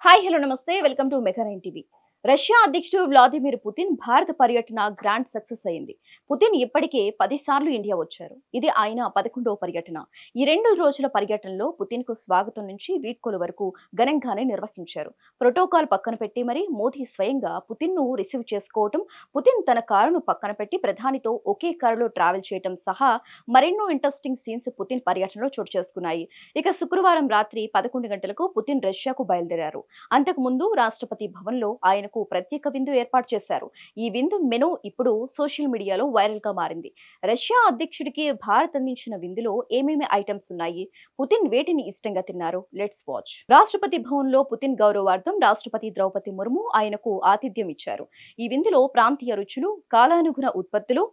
Hi hello నమస్తే welcome to mega nine TV. Russia అధ్యక్షుడు Vladimir Putin భారత పర్యటన గ్రాండ్ సక్సెస్ అయింది. పుతిన్ ఇప్పటికే 10 సార్లు ఇండియా వచ్చారు. ఇది ఆయన 11వ పర్యటన. ఈ 2 రోజుల పర్యటనలో పుతిన్ కు స్వాగతం నుంచి వీడ్కోలు వరకు ఘనంగానే నిర్వహించారు. ప్రోటోకాల్ పక్కన పెట్టి మరి మోదీ స్వయంగా పుతిన్ ను రిసీవ్ చేసుకోవటం, పుతిన్ తన కారును పక్కన పెట్టి ప్రధానితో ఒకే కారులో ట్రావెల్ చేయటం సహా మరెన్నో ఇంట్రెస్టింగ్ సీన్స్ పుతిన్ పర్యటనలో చోటు చేసుకున్నాయి. ఇక శుక్రవారం రాత్రి 11 గంటలకు పుతిన్ రష్యాకు బయలుదేరారు. అంతకు ముందు రాష్ట్రపతి భవన్ లో ఆయనకు ప్రత్యేక విందు ఏర్పాటు చేశారు. ఈ విందు మెను ఇప్పుడు సోషల్ మీడియాలో వైరల్ గా మారింది. రష్యా అధ్యక్షుడికి భారత్ అందించిన విందులో ఏమేమి ఐటమ్స్ ఉన్నాయి, పుతిన్ వేటిని ఇష్టంగా తిన్నారు, లెట్స్ వాచ్. రాష్ట్రపతి భవన్ లో పుతిన్ గౌరవార్థం రాష్ట్రపతి ద్రౌపది ముర్ము ఆయనకు ఆతిథ్యం ఇచ్చారు. ఈ విందులో ప్రాంతీయ రుచులు, కాలానుగుణ ఉత్పత్తులు,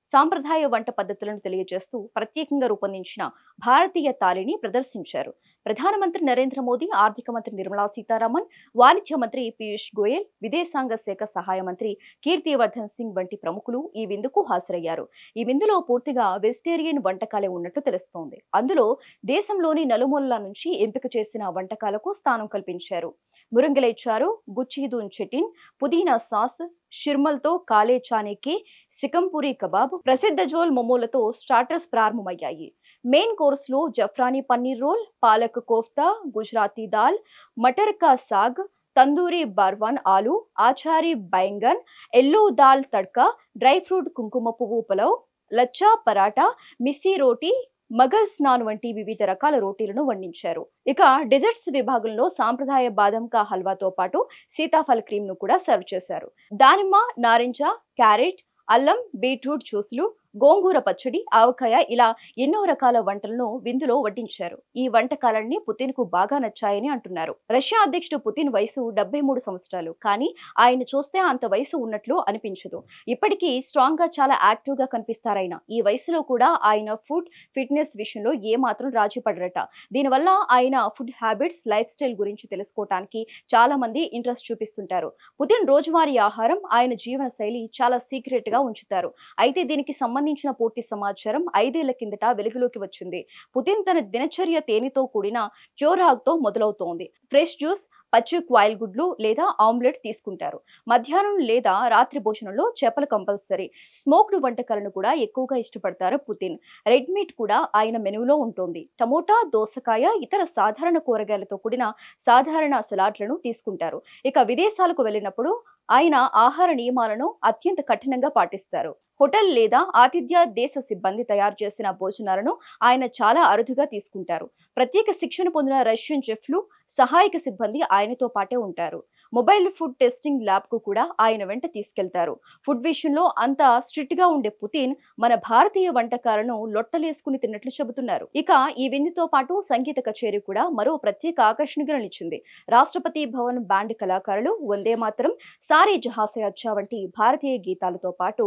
సాంప్రదాయ వంట పద్ధతులను తెలియజేస్తూ ప్రత్యేకంగా రూపొందించిన భారతీయ తాళిని ప్రదర్శించారు. ప్రధానమంత్రి నరేంద్ర మోదీ, ఆర్థిక మంత్రి నిర్మలా సీతారామన్, వాణిజ్య మంత్రి పీయూష్ గోయల్, విదేశాంగ శాఖ సహాయ మంత్రి కీర్తివర్ధన్ సింగ్ వంటి ప్రముఖులు ఈ విందుకు హాజరయ్యారు. ఈ విందులో పూర్తిగా వెజిటేరియన్ వంటకాలే ఉన్నట్లు తెలుస్తోంది. అందులో దేశంలోని నలుమూలల నుంచి ఎంపిక చేసిన వంటకాలకు స్థానం కల్పించారు. మురంగిలై చారు, గుచ్చీదూన్ చెటిన్, పుదీనా సాస్, షిర్మల్తో కాలే చానేకి, సికంపూరి కబాబ్, ప్రసిద్ధ జోల్ మొమోలతో స్టార్టర్స్ ప్రారంభమయ్యాయి. మెయిన్ కోర్స్ లో జఫ్రానీ పన్నీర్ రోల్, పాలక్ కోఫ్తా, గుజరాతీ దాల్, మటర్ కా సాగ్, తందూరి బార్వాన్ ఆలు, Achari baingan, yellow dal tadka, dry fruit కుంకుమ పువ్వు పులావ్, లచ్చా పరాటా, మిస్సీ రోటీ, మగజ్ నాన్ వంటి వివిధ రకాల రోటీలను వండించారు. ఇక డెజర్ట్స్ విభాగంలో సాంప్రదాయ బాదం కా హల్వాతో పాటు సీతాఫల్ క్రీమ్ ను కూడా సర్వ్ చేశారు. దానిమ్మ, నారింజ, క్యారెట్, అల్లం, బీట్రూట్ జ్యూసులు, గోంగూర పచ్చడి, ఆవకాయ ఇలా ఎన్నో రకాల వంటలను విందులో వడ్డించారు. ఈ వంటకాలన్నీ పుతిన్ కు బాగా నచ్చాయని అంటున్నారు. రష్యా అధ్యక్షుడు పుతిన్ వయసు 73 సంవత్సరాలు. కానీ ఆయన చూస్తే అంత వయసు ఉన్నట్లు అనిపించదు. ఇప్పటికీ స్ట్రాంగ్ గా చాలా యాక్టివ్ గా కనిపిస్తారాయన. ఈ వయసులో కూడా ఆయన ఫుడ్, ఫిట్నెస్ విషయంలో ఏమాత్రం రాజీ పడరట. దీనివల్ల ఆయన ఫుడ్ హ్యాబిట్స్, లైఫ్ స్టైల్ గురించి తెలుసుకోవటానికి చాలా మంది ఇంట్రెస్ట్ చూపిస్తుంటారు. పుతిన్ రోజువారీ ఆహారం, ఆయన జీవన శైలి చాలా సీక్రెట్ గా ఉంచుతారు. అయితే దీనికి సంబంధించిన పూర్తి సమాచారం 5 ఏళ్ల కిందట వెలుగులోకి వచ్చింది. పుతిన్ తన దినచర్య తేనెతో కూడిన జోరాగ్ తో మొదలవుతోంది. ఫ్రెష్ జ్యూస్, పచ్చి క్వాయిల్ గుడ్లు లేదా ఆమ్లెట్ తీసుకుంటారు. మధ్యాహ్నం లేదా రాత్రి భోజనంలో చేపలు కంపల్సరీ. స్మోక్డ్ వంటకాలను కూడా ఎక్కువగా ఇష్టపడతారు పుతిన్. రెడ్ మీట్ కూడా ఆయన మెనూలో ఉంటుంది. టమోటా, దోసకాయ, ఇతర సాధారణ కూరగాయలతో కూడిన సాధారణ సలాడ్లను తీసుకుంటారు. ఇక విదేశాలకు వెళ్ళినప్పుడు ఆయన ఆహార నియమాలను అత్యంత కఠినంగా పాటిస్తారు. హోటల్ లేదా ఆతిథ్య దేశ సిబ్బంది తయారు చేసిన భోజనాలను ఆయన చాలా అరుదుగా తీసుకుంటారు. ప్రత్యేక శిక్షణ పొందిన రష్యన్ చెఫ్లు, సహాయక సిబ్బంది ఆయనతో పాటే ఉంటారు. మొబైల్ ఫుడ్ టెస్టింగ్ ల్యాబ్ కు కూడా ఆయన వెంట తీసుకెళ్తారు. ఫుడ్ విషయంలో అంత స్ట్రిక్ట్ గా ఉండే పుతిన్ మన భారతీయ వంటకాలను లొట్టలేసుకుని తిన్నట్లు చెబుతున్నారు. ఇక ఈ విందుతో పాటు సంగీత కచేరీ కూడా మరో ప్రత్యేక ఆకర్షణగా నిలిచింది. రాష్ట్రపతి భవన్ బ్యాండ్ కళాకారులు వందే మాతరం, సారీ జహాసే అచ్చా వంటి భారతీయ గీతాలతో పాటు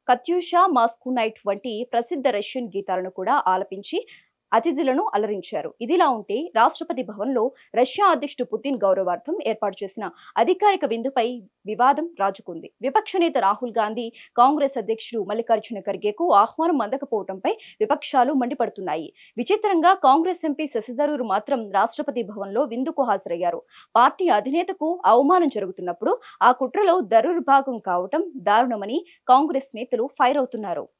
కత్యూషా, మాస్కో నైట్ వంటి ప్రసిద్ధ రష్యన్ గీతాలను కూడా ఆలపించి అతిథులను అలరించారు. ఇదిలా ఉంటే రాష్ట్రపతి భవన్ లో రష్యా అధ్యక్షుడు పుతిన్ గౌరవార్థం ఏర్పాటు చేసిన అధికారిక విందుపై వివాదం రాజుకుంది. విపక్ష నేత రాహుల్ గాంధీ, కాంగ్రెస్ అధ్యక్షుడు మల్లికార్జున ఖర్గేకు ఆహ్వానం అందకపోవడంపై విపక్షాలు మండిపడుతున్నాయి. విచిత్రంగా కాంగ్రెస్ ఎంపీ శశి థరూర్ మాత్రం రాష్ట్రపతి భవన్ లో విందుకు హాజరయ్యారు. పార్టీ అధినేతకు అవమానం జరుగుతున్నప్పుడు ఆ కుట్రలో థరూర్ భాగం కావటం దారుణమని కాంగ్రెస్ నేతలు ఫైర్ అవుతున్నారు.